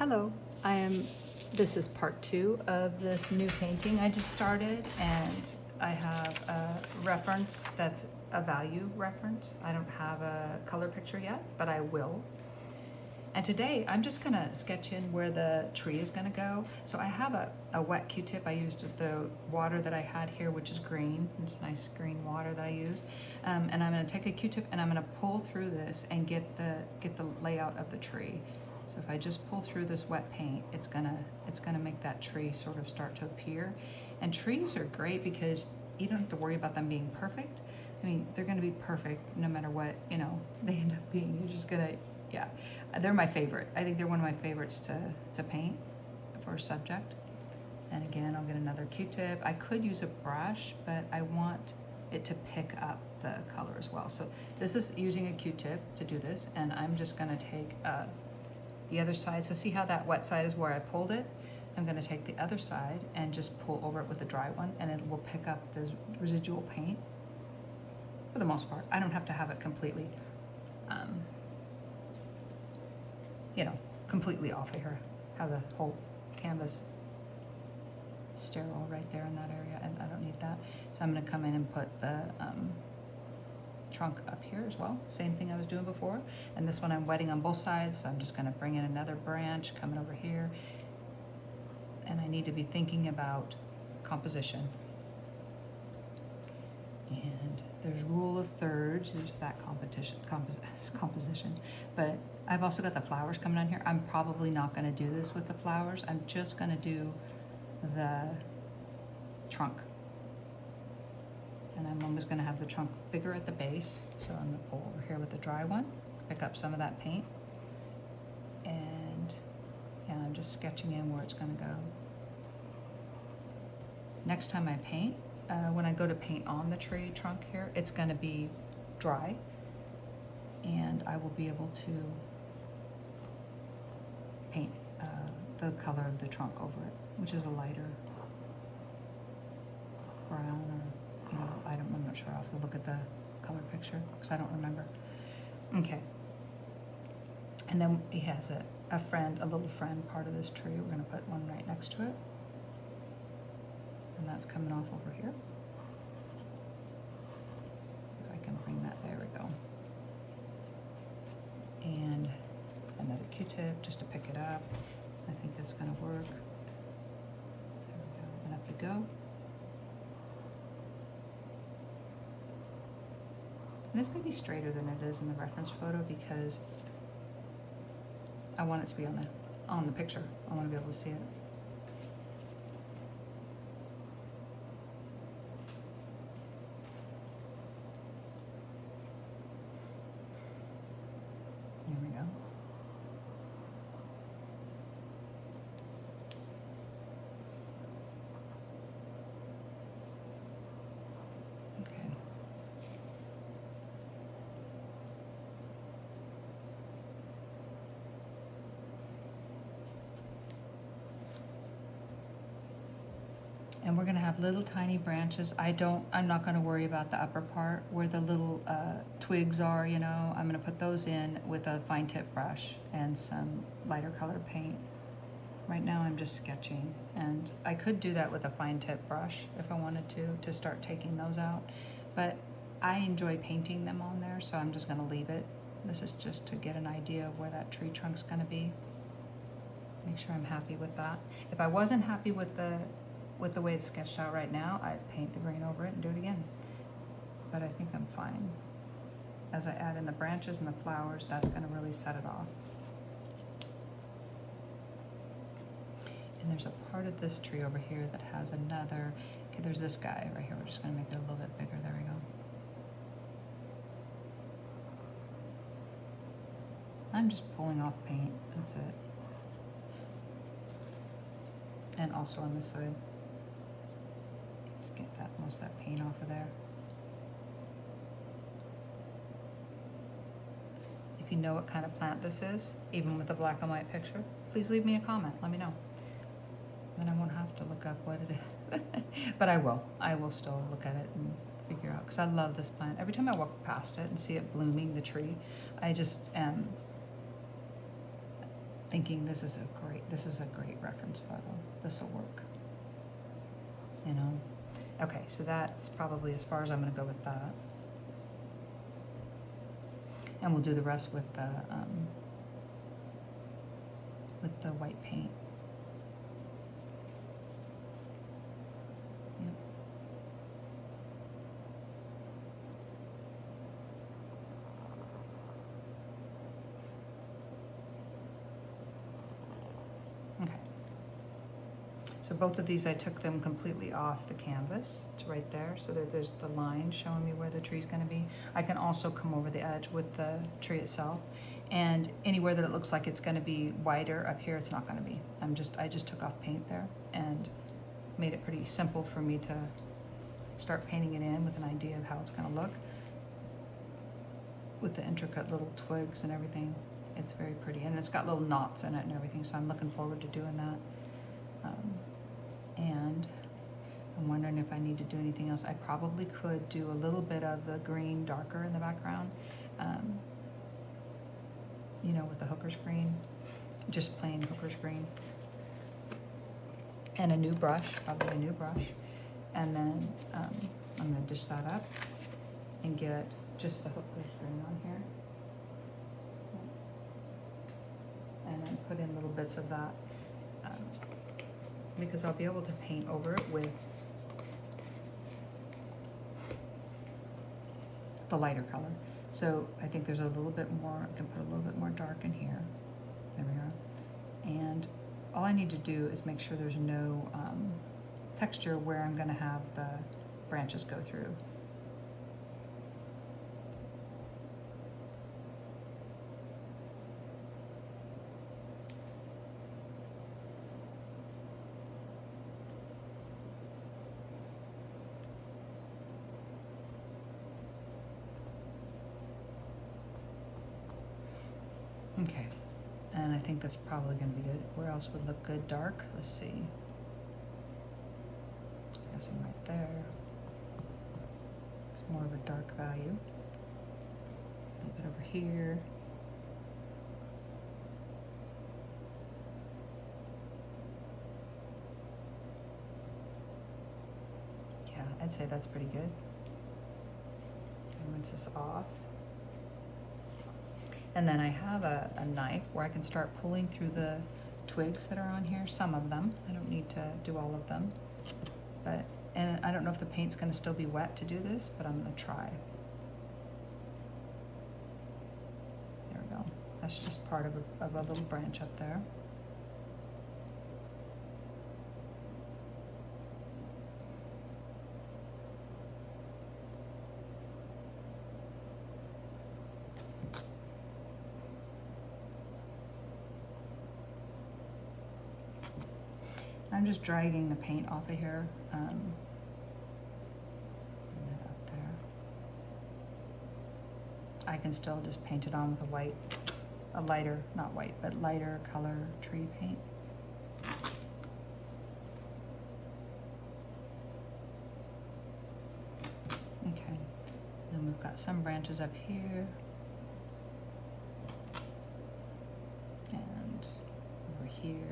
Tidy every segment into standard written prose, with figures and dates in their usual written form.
Hello, this is part 2 of this new painting I just started, and I have a reference that's a value reference. I don't have a color picture yet, but I will. And today I'm just gonna sketch in where the tree is gonna go. So I have a wet Q-tip. I used the water that I had here, which is green. It's nice green water that I used. And I'm gonna take a Q-tip and I'm gonna pull through this and get the layout of the tree. So if I just pull through this wet paint, it's gonna make that tree sort of start to appear. And trees are great because you don't have to worry about them being perfect. I mean, they're gonna be perfect no matter what, they end up being. You're just gonna, yeah. They're my favorite. I think they're one of my favorites to paint for a subject. And again, I'll get another Q-tip. I could use a brush, but I want it to pick up the color as well. So this is using a Q-tip to do this, and I'm just gonna take the other side. So see how that wet side is where I pulled it? I'm gonna take the other side and just pull over it with a dry one, and it will pick up this residual paint for the most part. I don't have to have it completely, completely off of here. Have the whole canvas sterile right there in that area, and I don't need that. So I'm gonna come in and put the trunk up here as well. Same thing I was doing before. And this one I'm wetting on both sides, so I'm just gonna bring in another branch coming over here. And I need to be thinking about composition. And there's rule of thirds, there's that composition. But I've also got the flowers coming on here. I'm probably not gonna do this with the flowers. I'm just gonna do the trunk. And I'm always gonna have the trunk bigger at the base. So I'm gonna pull over here with the dry one, pick up some of that paint. And I'm just sketching in where it's gonna go. Next time I paint, when I go to paint on the tree trunk here, it's gonna be dry. And I will be able to paint the color of the trunk over it, which is a lighter brown or, I'm not sure. I'll have to look at the color picture because I don't remember. Okay. And then he has a little friend part of this tree. We're gonna put one right next to it. And that's coming off over here. See if I can bring that, there we go. And another Q-tip just to pick it up. I think that's gonna work. There we go, and up you go. And it's gonna be straighter than it is in the reference photo because I want it to be on the picture. I wanna be able to see it. There we go. Okay. And we're gonna have little tiny branches. I'm not gonna worry about the upper part where the little twigs are, I'm gonna put those in with a fine tip brush and some lighter colored paint. Right now I'm just sketching, and I could do that with a fine tip brush if I wanted to start taking those out. But I enjoy painting them on there, so I'm just gonna leave it. This is just to get an idea of where that tree trunk's gonna be. Make sure I'm happy with that. If I wasn't happy with the way it's sketched out right now, I'd paint the green over it and do it again. But I think I'm fine. As I add in the branches and the flowers, that's gonna really set it off. And there's a part of this tree over here that has another, okay, there's this guy right here. We're just gonna make it a little bit bigger. There we go. I'm just pulling off paint, that's it. And also on this side. Just get most of that paint off of there. If you know what kind of plant this is, even with the black and white picture, please leave me a comment, let me know. Then I won't have to look up what it is. But I will still look at it and figure out, because I love this plant. Every time I walk past it and see it blooming, the tree, I just am thinking this is a great reference photo. This will work. You know? Okay, so that's probably as far as I'm gonna go with that. And we'll do the rest with the white paint. Yep. Okay. So both of these, I took them completely off the canvas. It's right there, so that there's the line showing me where the tree's gonna be. I can also come over the edge with the tree itself, and anywhere that it looks like it's gonna be wider up here, it's not gonna be. I just took off paint there and made it pretty simple for me to start painting it in with an idea of how it's gonna look. With the intricate little twigs and everything, it's very pretty, and it's got little knots in it and everything, so I'm looking forward to doing that. And I'm wondering if I need to do anything else. I probably could do a little bit of the green darker in the background, you know, with the hooker's green, just plain hooker's green. And a new brush, probably a new brush. And then I'm gonna dish that up and get just the hooker's green on here. And then put in little bits of that. Because I'll be able to paint over it with the lighter color. So I think there's a little bit more, I can put a little bit more dark in here. There we are. And all I need to do is make sure there's no texture where I'm gonna have the branches go through. Okay, and I think that's probably gonna be good. Where else would look good dark? Let's see. I guess I'm right there. It's more of a dark value. A little bit over here. Yeah, I'd say that's pretty good. And rinse this off. And then I have a knife where I can start pulling through the twigs that are on here, some of them. I don't need to do all of them. But, and I don't know if the paint's gonna still be wet to do this, but I'm gonna try. There we go. That's just part of a little branch up there. I'm just dragging the paint off of here. Bring that up there. I can still just paint it on with a lighter, not white, but lighter color tree paint. Okay, then we've got some branches up here. And over here.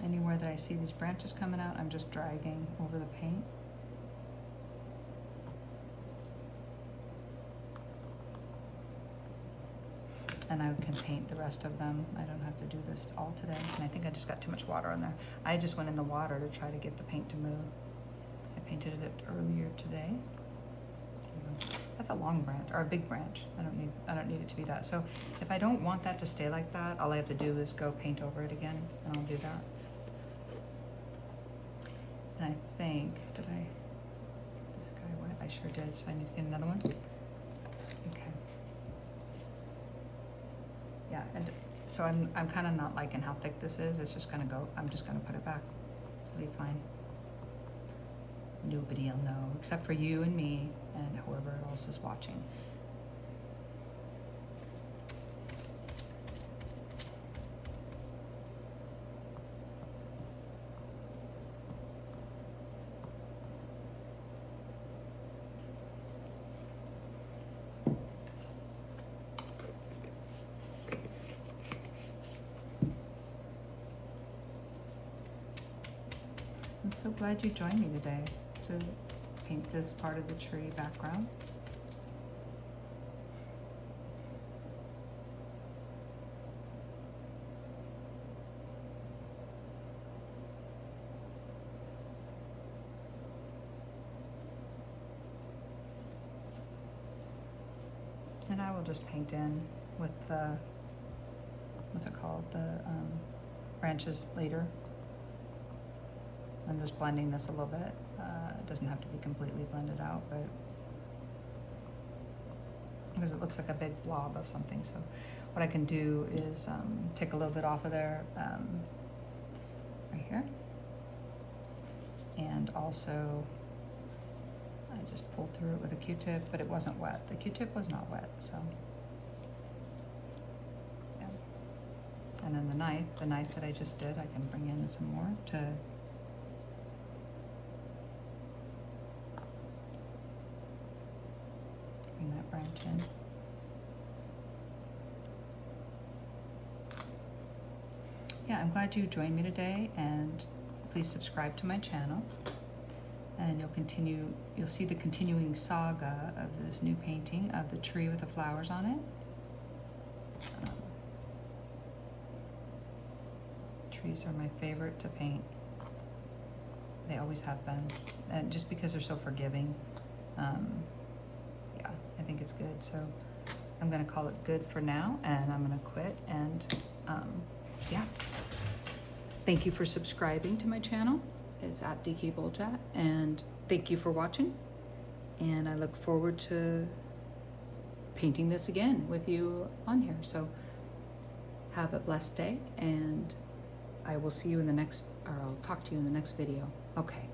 Anywhere that I see these branches coming out, I'm just dragging over the paint. And I can paint the rest of them. I don't have to do this all today. And I think I just got too much water on there. I just went in the water to try to get the paint to move. I painted it earlier today. That's a long branch, or a big branch. I don't need it to be that. So if I don't want that to stay like that, all I have to do is go paint over it again, and I'll do that. And I think, did I get this guy wet? I sure did, so I need to get another one. Okay. Yeah, and so I'm kind of not liking how thick this is. It's just gonna go, I'm just gonna put it back. It'll be fine. Nobody will know, except for you and me and whoever it'll else is watching. I'm so glad you joined me today to paint this part of the tree background. And I will just paint in with the, what's it called, the branches later. I'm just blending this a little bit. It doesn't have to be completely blended out, but because it looks like a big blob of something. So what I can do is take a little bit off of there right here. And also, I just pulled through it with a Q-tip, but it wasn't wet. The Q-tip was not wet, so. Yeah. And then the knife that I just did, I can bring in some more to bring that branch in. Yeah, I'm glad you joined me today, and please subscribe to my channel. And you'll see the continuing saga of this new painting of the tree with the flowers on it. Trees are my favorite to paint. They always have been, and just because they're so forgiving. Yeah, I think it's good. So I'm gonna call it good for now, and I'm gonna quit. And yeah, thank you for subscribing to my channel. It's at DK Bolchat, and thank you for watching. And I look forward to painting this again with you on here. So have a blessed day, and I will see you in the next, or I'll talk to you in the next video. Okay.